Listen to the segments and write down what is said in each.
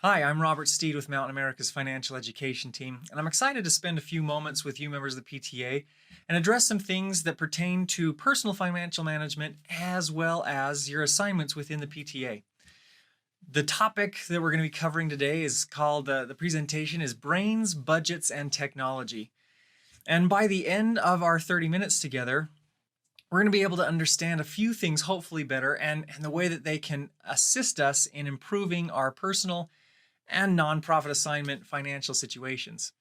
Hi, I'm Robert Steed with Mountain America's Financial Education Team, and I'm excited to spend a few moments with you members of the PTA and address some things that pertain to personal financial management as well as your assignments within the PTA. The topic that we're going to be covering today is called, the presentation is Brains, Budgets, and Technology. And by the end of our 30 minutes together, we're going to be able to understand a few things hopefully better and the way that they can assist us in improving our personal and nonprofit assignment financial situations.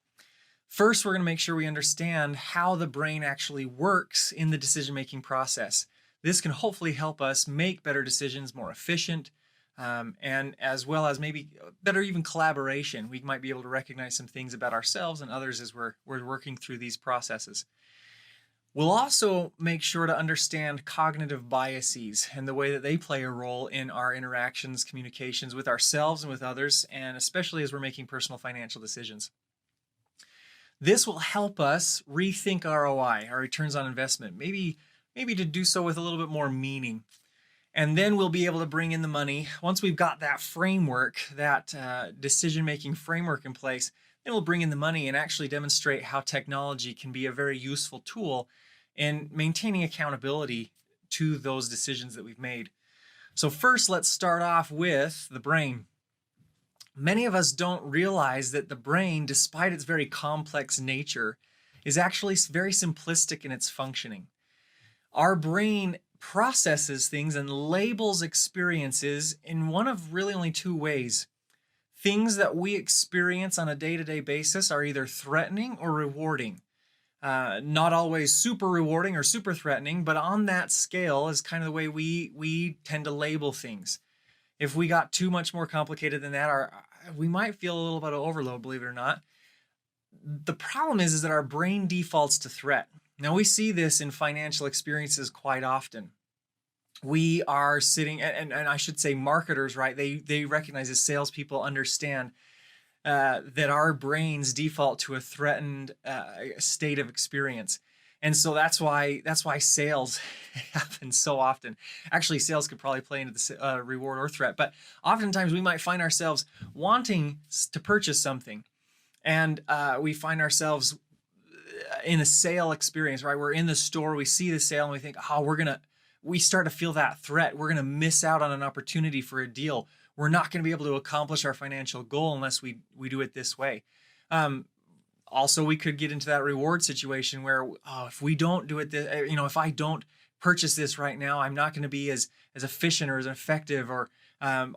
First, we're going to make sure we understand how the brain actually works in the decision-making process. This can hopefully help us make better decisions, more efficient, and as well as maybe better even collaboration. We might be able to recognize some things about ourselves and others as we're working through these processes. We'll also make sure to understand cognitive biases and the way that they play a role in our interactions, communications with ourselves and with others, and especially as we're making personal financial decisions. This will help us rethink ROI, our returns on investment, maybe to do so with a little bit more meaning. And then we'll be able to bring in the money. Once we've got that framework, that decision-making framework in place, then we'll bring in the money and actually demonstrate how technology can be a very useful tool in maintaining accountability to those decisions that we've made. So first, let's start off with the brain. Many of us don't realize that the brain, despite its very complex nature, is actually very simplistic in its functioning. Our brain processes things and labels experiences in one of really only two ways. Things that we experience on a day-to-day basis are either threatening or rewarding. Not always super rewarding or super threatening, but on that scale is kind of the way we tend to label things. If we got too much more complicated than that, we might feel a little bit of overload, believe it or not. The problem is that our brain defaults to threat. Now, we see this in financial experiences quite often. We are sitting, and I should say marketers, right? They recognize as salespeople understand that our brains default to a threatened state of experience. And so that's why sales happens so often. Actually, sales could probably play into the reward or threat, but oftentimes we might find ourselves wanting to purchase something. And we find ourselves in a sale experience, right? We're in the store, we see the sale, and we think, oh, we start to feel that threat. We're going to miss out on an opportunity for a deal. We're not going to be able to accomplish our financial goal unless we do it this way. Also, we could get into that reward situation where, if we don't do it, if I don't purchase this right now, I'm not going to be as efficient or as effective, or I'm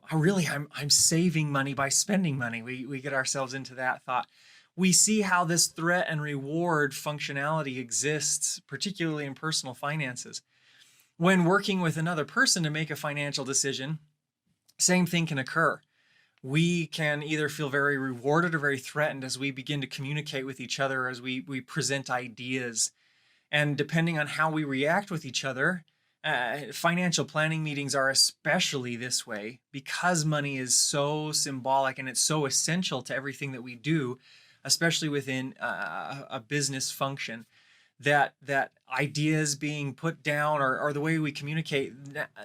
saving money by spending money. We get ourselves into that thought. We see how this threat and reward functionality exists, particularly in personal finances. When working with another person to make a financial decision, same thing can occur. We can either feel very rewarded or very threatened as we begin to communicate with each other, as we present ideas. And depending on how we react with each other, financial planning meetings are especially this way because money is so symbolic and it's so essential to everything that we do, especially within a business function. That ideas being put down or the way we communicate,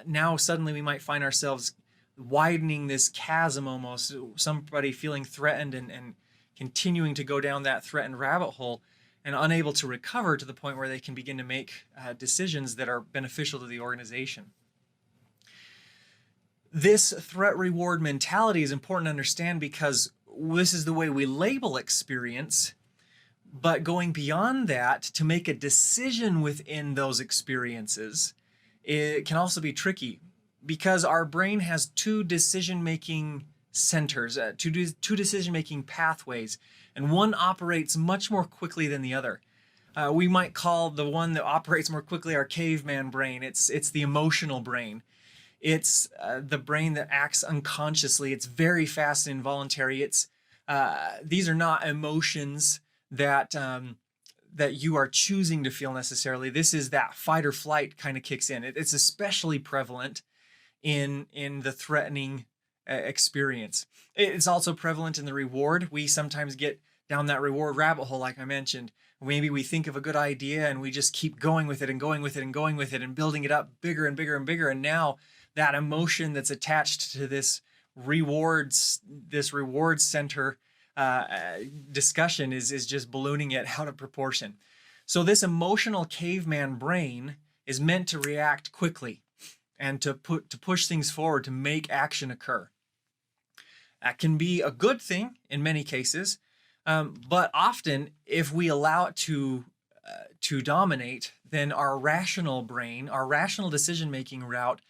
now suddenly we might find ourselves widening this chasm almost, somebody feeling threatened and continuing to go down that threatened rabbit hole and unable to recover to the point where they can begin to make decisions that are beneficial to the organization. This threat reward mentality is important to understand because this is the way we label experience. But going beyond that, to make a decision within those experiences, it can also be tricky because our brain has two decision-making centers, two decision-making pathways, and one operates much more quickly than the other. We might call the one that operates more quickly our caveman brain. It's the emotional brain. It's the brain that acts unconsciously. It's very fast and involuntary. These are not emotions that you are choosing to feel necessarily. This is that fight or flight kind of kicks in. It's especially prevalent in the threatening experience. It's also prevalent in the reward. We sometimes get down that reward rabbit hole, like I mentioned. Maybe we think of a good idea and we just keep going with it and going with it and going with it and building it up bigger and bigger and bigger. And now that emotion that's attached to this this reward center discussion is just ballooning it out of proportion. So this emotional caveman brain is meant to react quickly and to push things forward, to make action occur. That can be a good thing in many cases, but often if we allow it to dominate, then our rational brain, our rational decision-making route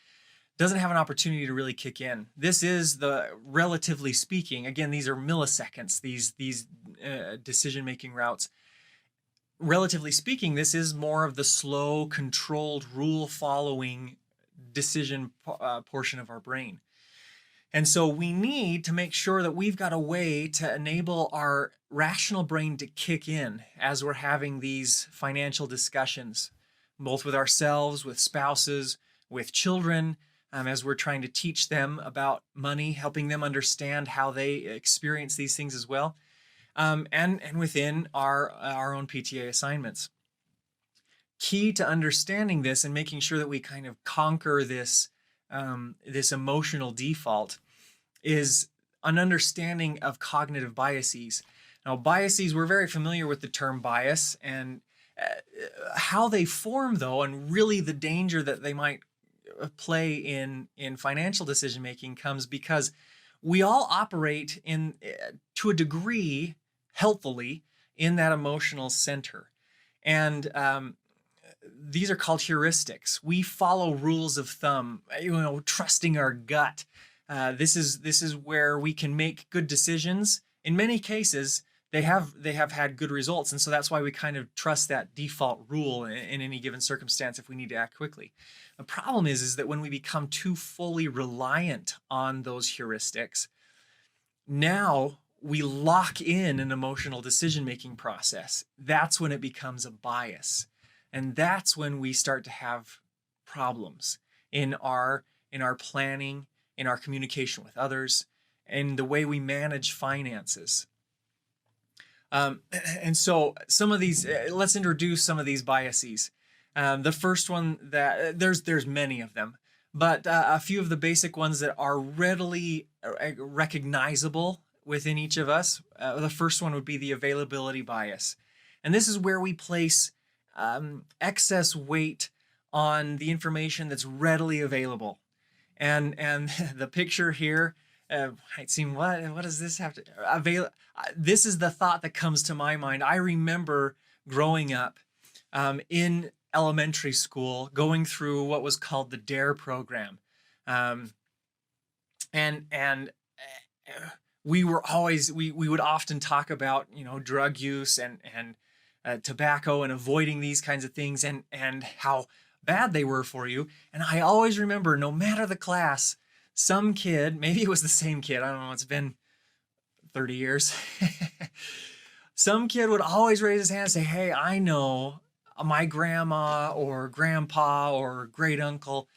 doesn't have an opportunity to really kick in. This is the, relatively speaking, again, these are milliseconds, these decision-making routes. Relatively speaking, this is more of the slow, controlled, rule-following decision portion of our brain. And so we need to make sure that we've got a way to enable our rational brain to kick in as we're having these financial discussions, both with ourselves, with spouses, with children, as we're trying to teach them about money, helping them understand how they experience these things as well, and within our own PTA assignments. Key to understanding this and making sure that we kind of conquer this emotional default is an understanding of cognitive biases. Now, biases, we're very familiar with the term bias, and how they form, though, and really the danger that they might play in financial decision making comes because we all operate to a degree, healthily, in that emotional center. And these are called heuristics. We follow rules of thumb, trusting our gut. This is where we can make good decisions. In many cases, they have had good results, and so that's why we kind of trust that default rule in any given circumstance if we need to act quickly. The problem is that when we become too fully reliant on those heuristics, now we lock in an emotional decision-making process. That's when it becomes a bias. And that's when we start to have problems in our planning, in our communication with others, and the way we manage finances. And so some of these, let's introduce some of these biases. The first one, that there's many of them, but a few of the basic ones that are readily recognizable within each of us. The first one would be the availability bias. And this is where we place excess weight on the information that's readily available. And the picture here might seem, what does this have to avail? This is the thought that comes to my mind. I remember growing up in elementary school, going through what was called the DARE program, and we would often talk about drug use and tobacco and avoiding these kinds of things and how bad they were for you. And I always remember, no matter the class, some kid, maybe it was the same kid, I don't know, it's been 30 years, some kid would always raise his hand and say, hey, I know my grandma or grandpa or great uncle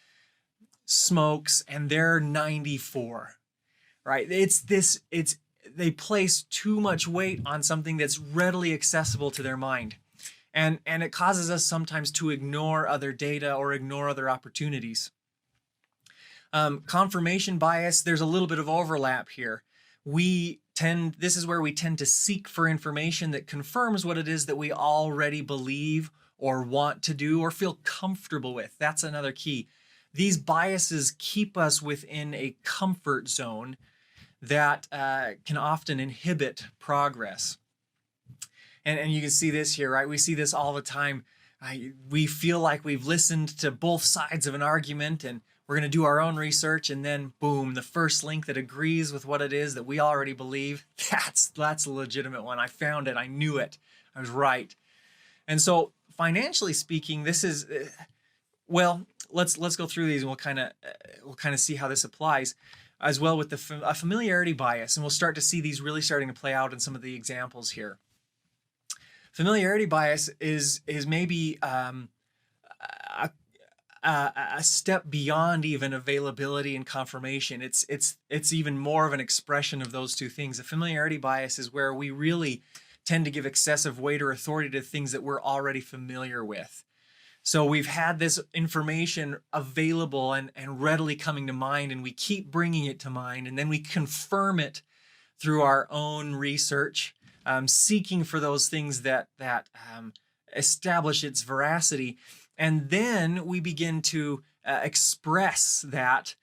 smokes and they're 94, right? They place too much weight on something that's readily accessible to their mind. And it causes us sometimes to ignore other data or ignore other opportunities. Confirmation bias, there's a little bit of overlap here. This is where we tend to seek for information that confirms what it is that we already believe or want to do or feel comfortable with. That's another key. These biases keep us within a comfort zone that can often inhibit progress. And you can see this here, right? We see this all the time. We feel like we've listened to both sides of an argument and we're going to do our own research, and then boom, the first link that agrees with what it is that we already believe, that's a legitimate one. I found it. I knew it. I was right. And so financially speaking, this is, well, let's go through these and we'll kind of see how this applies as well with the familiarity bias. And we'll start to see these really starting to play out in some of the examples here. Familiarity bias is maybe a step beyond even availability and confirmation. It's even more of an expression of those two things. The familiarity bias is where we really tend to give excessive weight or authority to things that we're already familiar with. So we've had this information available and readily coming to mind, and we keep bringing it to mind, and then we confirm it through our own research, seeking for those things that establish its veracity. And then we begin to express that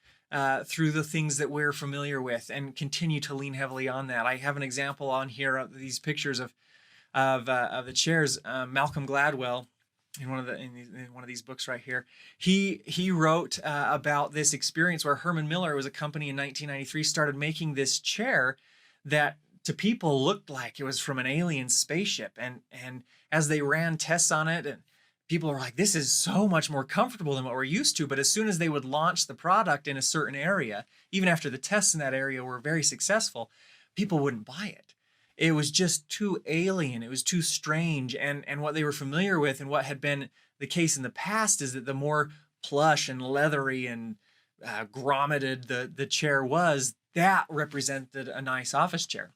through the things that we're familiar with and continue to lean heavily on that. I have an example on here of these pictures of the chairs. Malcolm Gladwell, in one of these books right here, he wrote about this experience where Herman Miller, was a company in 1993, started making this chair that to people looked like it was from an alien spaceship. And as they ran tests on it, and people were like, this is so much more comfortable than what we're used to. But as soon as they would launch the product in a certain area, even after the tests in that area were very successful, people wouldn't buy it. It was just too alien. It was too strange. And what they were familiar with, and what had been the case in the past, is that the more plush and leathery and grommeted the chair was, that represented a nice office chair.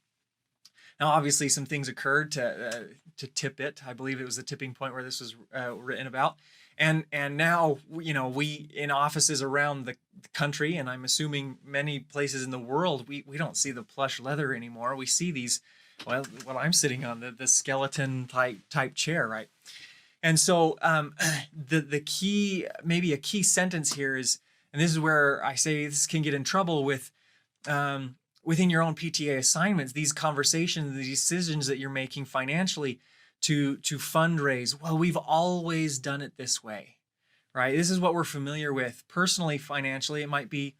Now, obviously, some things occurred to tip it. I believe it was the tipping point where this was written about. And now, we in offices around the country, and I'm assuming many places in the world, we don't see the plush leather anymore. We see these, well, what I'm sitting on, the skeleton type chair, right? And so the key, maybe a key sentence here is, and this is where I say this can get in trouble with within your own PTA assignments, these conversations, the decisions that you're making financially to fundraise. Well, we've always done it this way, right? This is what we're familiar with. Personally, financially, it might be,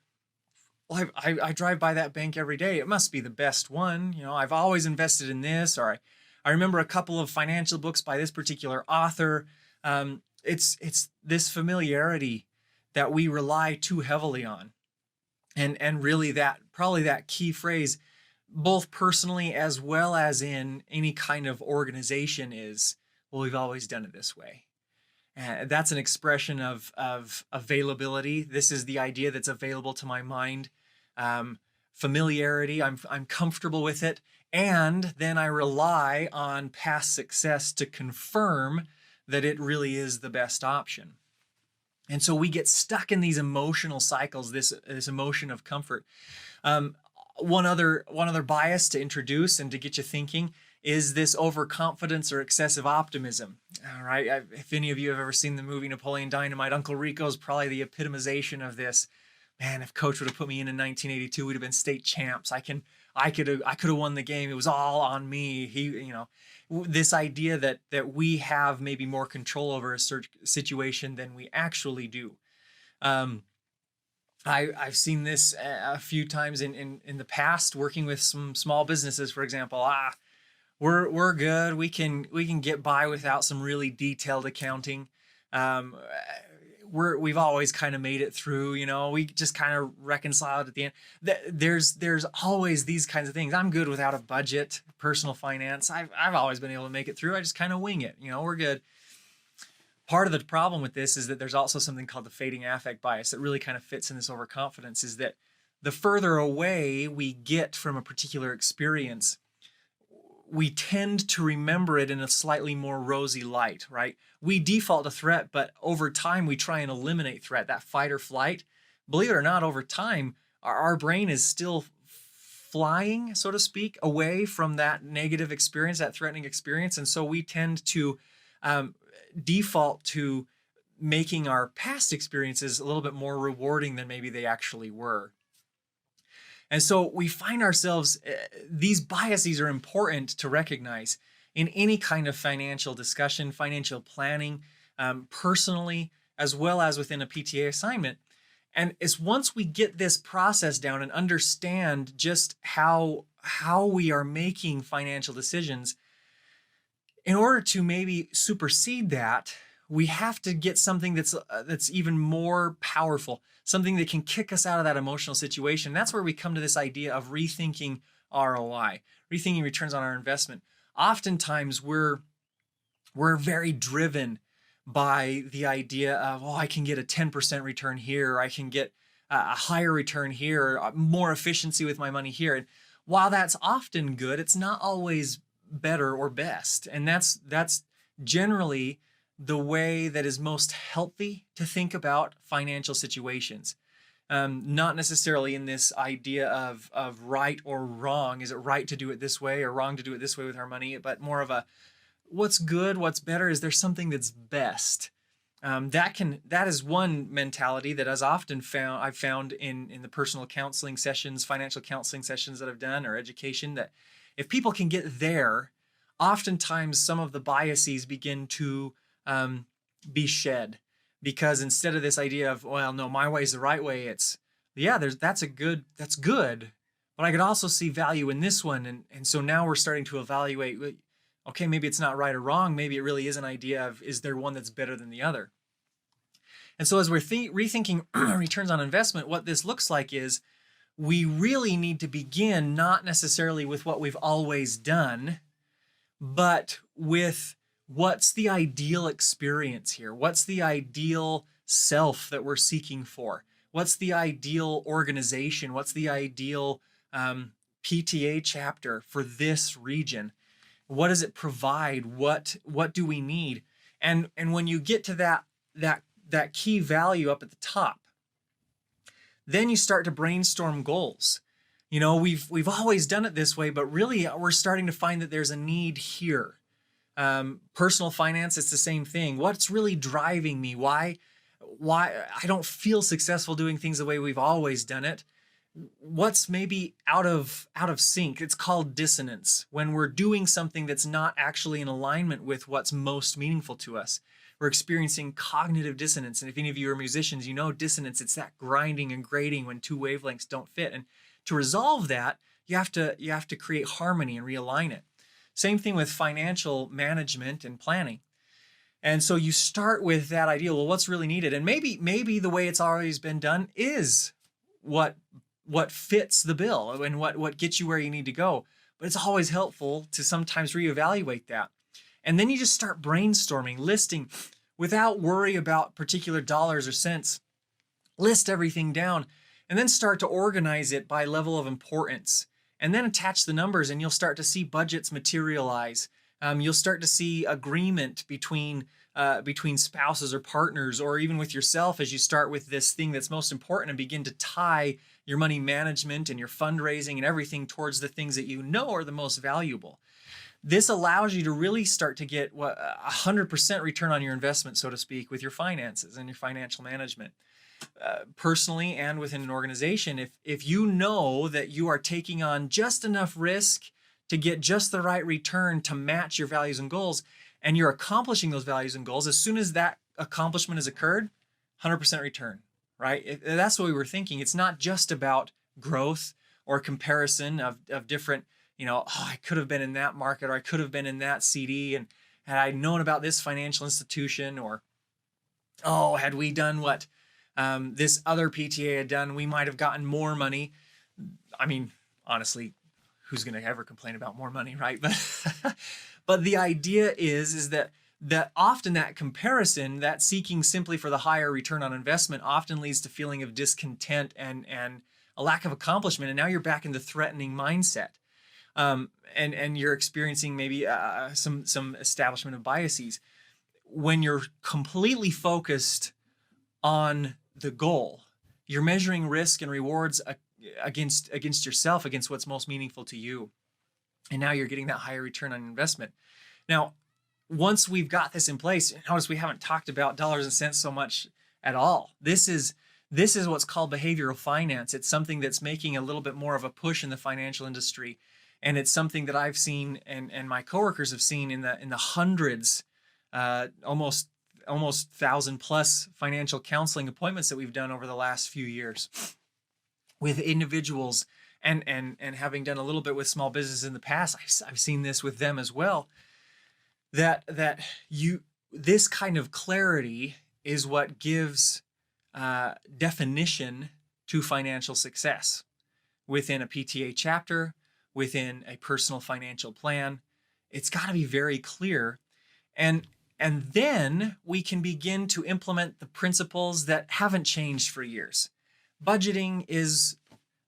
well, I drive by that bank every day. It must be the best one. I've always invested in this, or I remember a couple of financial books by this particular author. It's this familiarity that we rely too heavily on. And really probably that key phrase, both personally as well as in any kind of organization, is, well, we've always done it this way. That's an expression of availability. This is the idea that's available to my mind. Familiarity, I'm comfortable with it. And then I rely on past success to confirm that it really is the best option. And so we get stuck in these emotional cycles, this emotion of comfort. One other bias to introduce and to get you thinking is this overconfidence or excessive optimism. All right, if any of you have ever seen the movie Napoleon Dynamite, Uncle Rico is probably the epitomization of this. Man, if Coach would have put me in 1982, we'd have been state champs. I could have won the game. It was all on me. This idea that we have maybe more control over a situation than we actually do. I've seen this a few times in the past, working with some small businesses, for example. We're good. We can get by without some really detailed accounting. We've always kind of made it through, we just kind of reconciled at the end. There's always these kinds of things. I'm good without a budget, personal finance. I've always been able to make it through. I just kind of wing it, we're good. Part of the problem with this is that there's also something called the fading affect bias that really kind of fits in this overconfidence, is that the further away we get from a particular experience, we tend to remember it in a slightly more rosy light, right? We default to threat, but over time we try and eliminate threat, that fight or flight. Believe it or not, over time, our brain is still flying, so to speak, away from that negative experience, that threatening experience. And so we tend to default to making our past experiences a little bit more rewarding than maybe they actually were. And so we find ourselves, these biases are important to recognize in any kind of financial discussion, financial planning, personally, as well as within a PTA assignment. And it's once we get this process down and understand just how we are making financial decisions, in order to maybe supersede that, we have to get something that's even more powerful, something that can kick us out of that emotional situation. That's where we come to this idea of rethinking ROI, rethinking returns on our investment. Oftentimes we're very driven by the idea of, I can get a 10% return here, or I can get a higher return here, or more efficiency with my money here. And while that's often good, it's not always better or best. And that's generally the way that is most healthy to think about financial situations. Not necessarily in this idea of right or wrong. Is it right to do it this way or wrong to do it this way with our money? But more of a what's good, what's better. Is there something that's best? That is one mentality that I've found in the personal counseling sessions, financial counseling sessions that I've done, or education, that if people can get there, oftentimes some of the biases begin to be shed. Because instead of this idea of, well, no, my way is the right way, it's, yeah, that's good, but I could also see value in this one. And so now we're starting to evaluate, okay, maybe it's not right or wrong. Maybe it really is an idea of, is there one that's better than the other? And so as we're rethinking returns on investment, what this looks like is we really need to begin not necessarily with what we've always done, but with what's the ideal experience here? What's the ideal self that we're seeking for? What's the ideal organization? What's the ideal PTA chapter for this region? What does it provide? What do we need? And when you get to that key value up at the top, then you start to brainstorm goals. You know, we've always done it this way, but really we're starting to find that there's a need here. Personal finance, it's the same thing. What's really driving me? Why I don't feel successful doing things the way we've always done it? What's maybe out of sync? It's called dissonance, when we're doing something that's not actually in alignment with what's most meaningful to us. We're experiencing cognitive dissonance. And if any of you are musicians, you know dissonance. It's that grinding and grating when two wavelengths don't fit. And to resolve that, you have to create harmony and realign it. Same thing with financial management and planning. And so you start with that idea, well, what's really needed? And maybe the way it's always been done is what fits the bill and what gets you where you need to go. But it's always helpful to sometimes reevaluate that. And then you just start brainstorming, listing, without worry about particular dollars or cents. List everything down and then start to organize it by level of importance. And then attach the numbers, and you'll start to see budgets materialize. You'll start to see agreement between spouses or partners, or even with yourself, as you start with this thing that's most important and begin to tie your money management and your fundraising and everything towards the things that you know are the most valuable. This allows you to really start to get 100% return on your investment, so to speak, with your finances and your financial management. Personally and within an organization, if you know that you are taking on just enough risk to get just the right return to match your values and goals, and you're accomplishing those values and goals, as soon as that accomplishment has occurred, 100% return, right? That's the way we're thinking. It's not just about growth or comparison of different, I could have been in that market, or I could have been in that CD, and had I known about this financial institution, or, had we done what this other PTA had done, we might have gotten more money. I mean, honestly, who's going to ever complain about more money, right? But the idea is that often that comparison, that seeking simply for the higher return on investment, often leads to feeling of discontent and a lack of accomplishment. And now you're back in the threatening mindset, and you're experiencing maybe some establishment of biases. When you're completely focused on the goal, you're measuring risk and rewards against yourself, against what's most meaningful to you. And now you're getting that higher return on investment. Now, once we've got this in place, notice we haven't talked about dollars and cents so much at all. This is what's called behavioral finance. It's something that's making a little bit more of a push in the financial industry. And it's something that I've seen and my coworkers have seen in the hundreds, almost 1,000+ financial counseling appointments that we've done over the last few years with individuals, and having done a little bit with small business in the past, I've seen this with them as well. This kind of clarity is what gives definition to financial success within a PTA chapter, within a personal financial plan. It's got to be very clear. And then we can begin to implement the principles that haven't changed for years. Budgeting is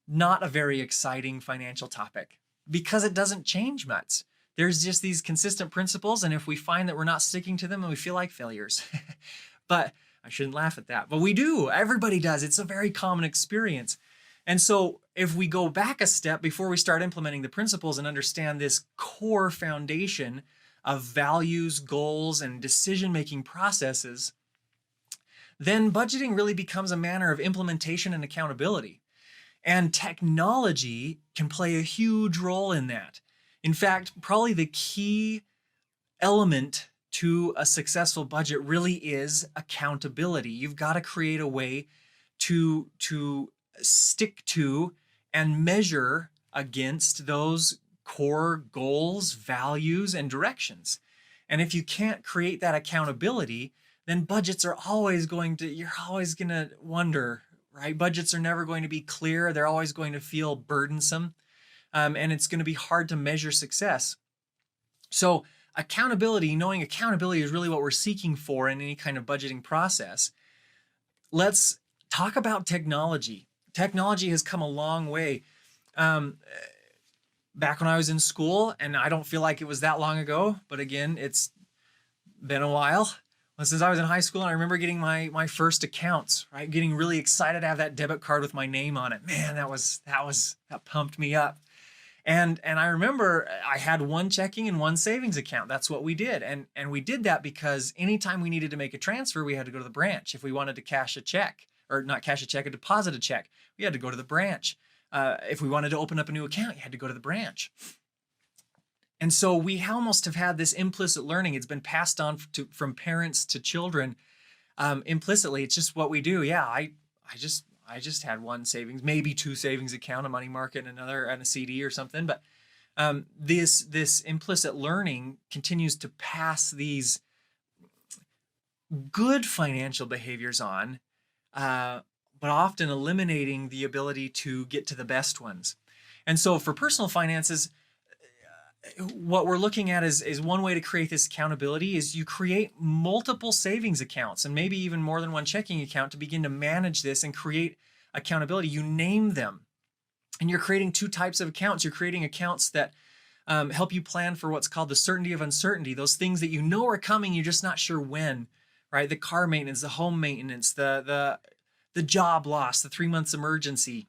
not a very exciting financial topic because it doesn't change much. There's just these consistent principles, and if we find that we're not sticking to them, then we feel like failures. But I shouldn't laugh at that, but we do. Everybody does. It's a very common experience. And so if we go back a step before we start implementing the principles and understand this core foundation of values, goals, and decision-making processes, then budgeting really becomes a manner of implementation and accountability. And technology can play a huge role in that. In fact, probably the key element to a successful budget really is accountability. You've got to create a way to stick to and measure against those core goals, values, and directions. And if you can't create that accountability, then budgets are always you're always going to wonder, right? Budgets are never going to be clear. They're always going to feel burdensome. And it's going to be hard to measure success. So knowing accountability is really what we're seeking for in any kind of budgeting process. Let's talk about technology. Technology has come a long way. Back when I was in school, and I don't feel like it was that long ago, but again, it's been a while. Since I was in high school, and I remember getting my first accounts, right? Getting really excited to have that debit card with my name on it. Man, that pumped me up. And I remember I had one checking and one savings account. That's what we did. And we did that because anytime we needed to make a transfer, we had to go to the branch. If we wanted to cash a check, or not cash a check, a deposit a check, we had to go to the branch. If we wanted to open up a new account, you had to go to the branch. And so we almost have had this implicit learning. It's been passed on from parents to children implicitly. It's just what we do. Yeah, I just had one savings, maybe two savings account, a money market, and another, and a CD or something. But this implicit learning continues to pass these good financial behaviors on, but often eliminating the ability to get to the best ones. And so for personal finances, what we're looking at is one way to create this accountability is you create multiple savings accounts and maybe even more than one checking account to begin to manage this and create accountability. You name them, and you're creating two types of accounts. You're creating accounts that help you plan for what's called the certainty of uncertainty, those things that you know are coming, you're just not sure when, right? The car maintenance, the home maintenance, the job loss, the 3 months emergency,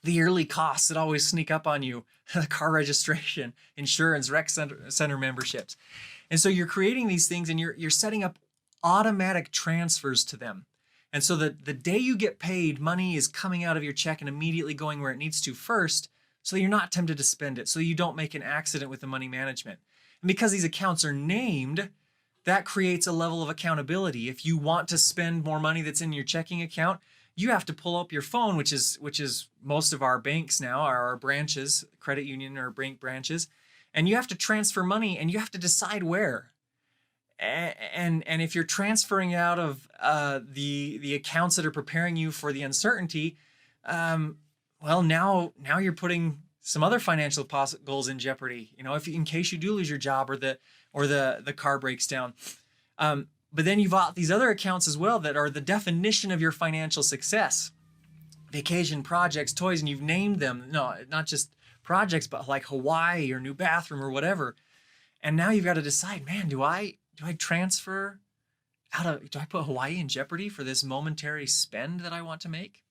the yearly costs that always sneak up on you, the car registration, insurance, rec center memberships. And so you're creating these things, and you're setting up automatic transfers to them. And so the day you get paid, money is coming out of your check and immediately going where it needs to first, so you're not tempted to spend it, so you don't make an accident with the money management. And because these accounts are named, that creates a level of accountability. If you want to spend more money that's in your checking account, you have to pull up your phone, which is most of our banks now, our branches, credit union or bank branches, and you have to transfer money, and you have to decide where. And if you're transferring out of the accounts that are preparing you for the uncertainty, well, now you're putting some other financial goals in jeopardy. You know, if in case you do lose your job or the car breaks down. But then you've got these other accounts as well that are the definition of your financial success. Vacation, projects, toys, and you've named them. No, not just projects, but like Hawaii or new bathroom or whatever. And now you've got to decide, man, do I transfer do I put Hawaii in jeopardy for this momentary spend that I want to make?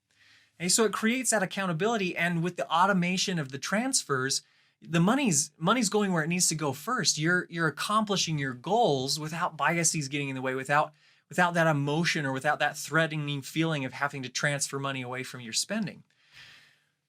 And so it creates that accountability, and with the automation of the transfers, the money's going where it needs to go first. You're accomplishing your goals without biases getting in the way, without that emotion or without that threatening feeling of having to transfer money away from your spending.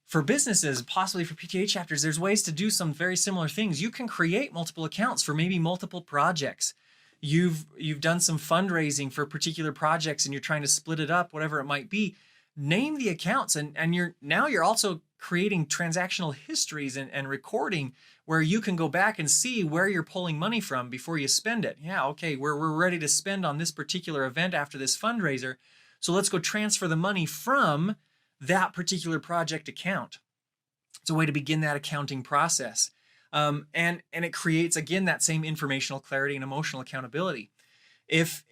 For businesses, possibly for PTA chapters, there's ways to do some very similar things. You can create multiple accounts for maybe multiple projects. You've done some fundraising for particular projects and you're trying to split it up, whatever it might be. Name the accounts, and you're also creating transactional histories and recording where you can go back and see where you're pulling money from before you spend it. Yeah, okay, we're ready to spend on this particular event after this fundraiser, so let's go transfer the money from that particular project account. It's a way to begin that accounting process. And it creates, again, that same informational clarity and emotional accountability. If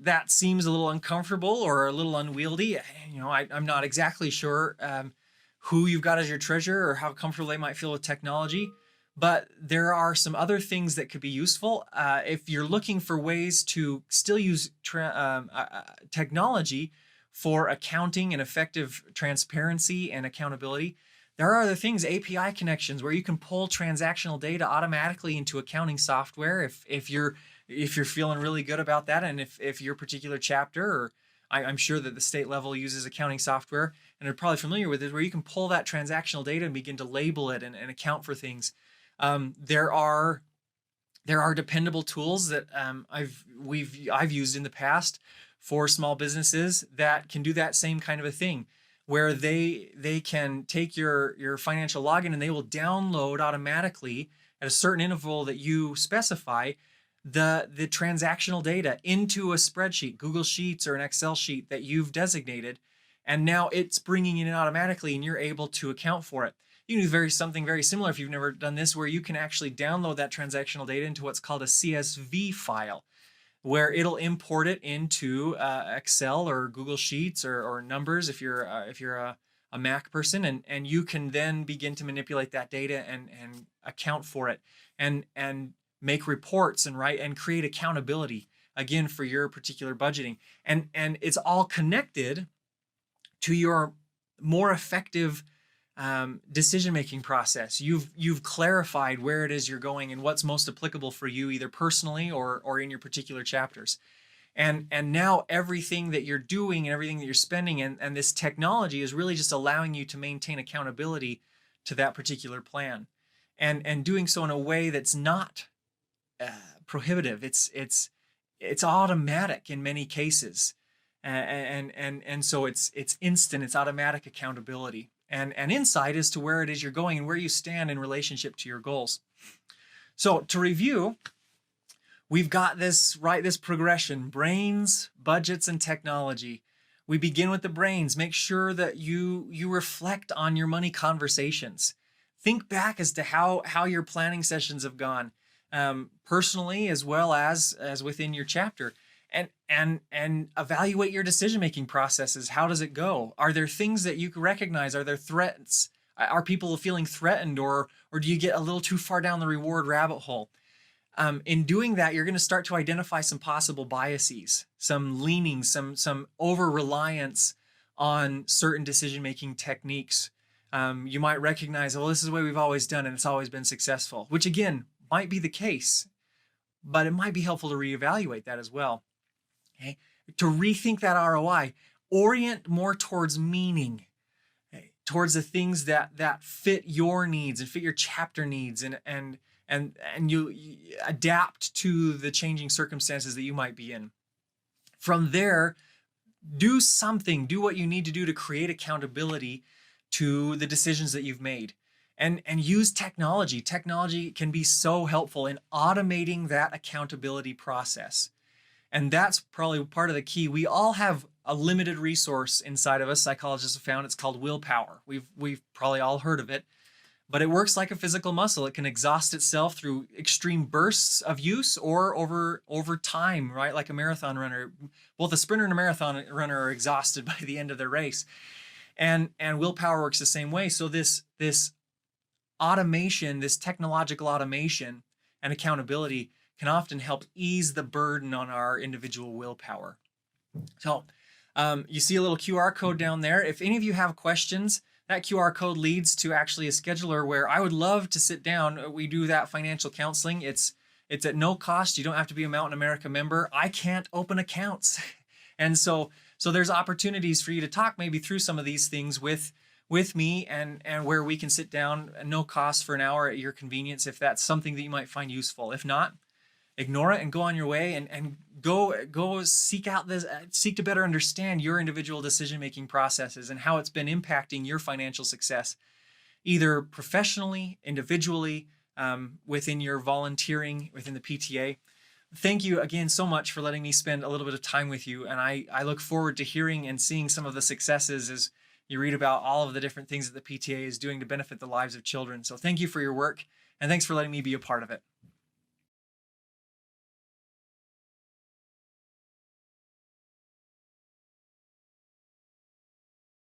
that seems a little uncomfortable or a little unwieldy, I'm not exactly sure who you've got as your treasurer or how comfortable they might feel with technology. But there are some other things that could be useful. If you're looking for ways to still use technology for accounting and effective transparency and accountability, there are other things, API connections, where you can pull transactional data automatically into accounting software if you're feeling really good about that, and if your particular chapter, or I'm sure that the state level uses accounting software and are probably familiar with it, where you can pull that transactional data and begin to label it and account for things. There are dependable tools that I've used in the past for small businesses that can do that same kind of a thing, where they can take your financial login and they will download automatically at a certain interval that you specify the transactional data into a spreadsheet, Google Sheets or an Excel sheet that you've designated, and now it's bringing it in automatically and you're able to account for it. You can do something very similar if you've never done this, where you can actually download that transactional data into what's called a CSV file, where it'll import it into Excel or Google Sheets or Numbers if you're a Mac person, and you can then begin to manipulate that data and account for it and make reports and create accountability again for your particular budgeting, and it's all connected to your more effective decision-making process. You've clarified where it is you're going and what's most applicable for you, either personally or in your particular chapters. And now everything that you're doing and everything that you're spending and this technology is really just allowing you to maintain accountability to that particular plan, and doing so in a way that's not prohibitive. It's automatic in many cases, and so it's instant. It's automatic accountability and insight as to where it is you're going and where you stand in relationship to your goals. So to review, we've got this progression: brains, budgets, and technology. We begin with the brains. Make sure that you reflect on your money conversations. Think back as to how your planning sessions have gone, personally as well as within your chapter, and evaluate your decision-making processes. How does it go? Are there things that you can recognize? Are there threats? Are people feeling threatened, or do you get a little too far down the reward rabbit hole? In doing that, you're going to start to identify some possible biases, some leanings, some over-reliance on certain decision-making techniques. You might recognize, well, this is the way we've always done it, and it's always been successful, which again might be the case, but it might be helpful to reevaluate that as well. Okay? To rethink that ROI, orient more towards meaning, okay? Towards the things that fit your needs and fit your chapter needs, and you adapt to the changing circumstances that you might be in. From there, do what you need to do to create accountability to the decisions that you've made. And use technology. Technology can be so helpful in automating that accountability process. And that's probably part of the key. We all have a limited resource inside of us. Psychologists have found it's called willpower. We've probably all heard of it, but it works like a physical muscle. It can exhaust itself through extreme bursts of use or over time, right? Like a marathon runner. Both a sprinter and a marathon runner are exhausted by the end of their race. And willpower works the same way. So this automation, this technological automation and accountability can often help ease the burden on our individual willpower. So you see a little QR code down there. If any of you have questions, that QR code leads to actually a scheduler where I would love to sit down. We do that financial counseling. It's at no cost. You don't have to be a Mountain America member. I can't open accounts. And so there's opportunities for you to talk maybe through some of these things with me, and where we can sit down at no cost for an hour at your convenience if that's something that you might find useful. If not, ignore it and go on your way, and go seek to better understand your individual decision-making processes and how it's been impacting your financial success, either professionally, individually, within your volunteering, within the PTA. Thank you again so much for letting me spend a little bit of time with you, and I look forward to hearing and seeing some of the successes as you read about all of the different things that the PTA is doing to benefit the lives of children. So thank you for your work, and thanks for letting me be a part of it.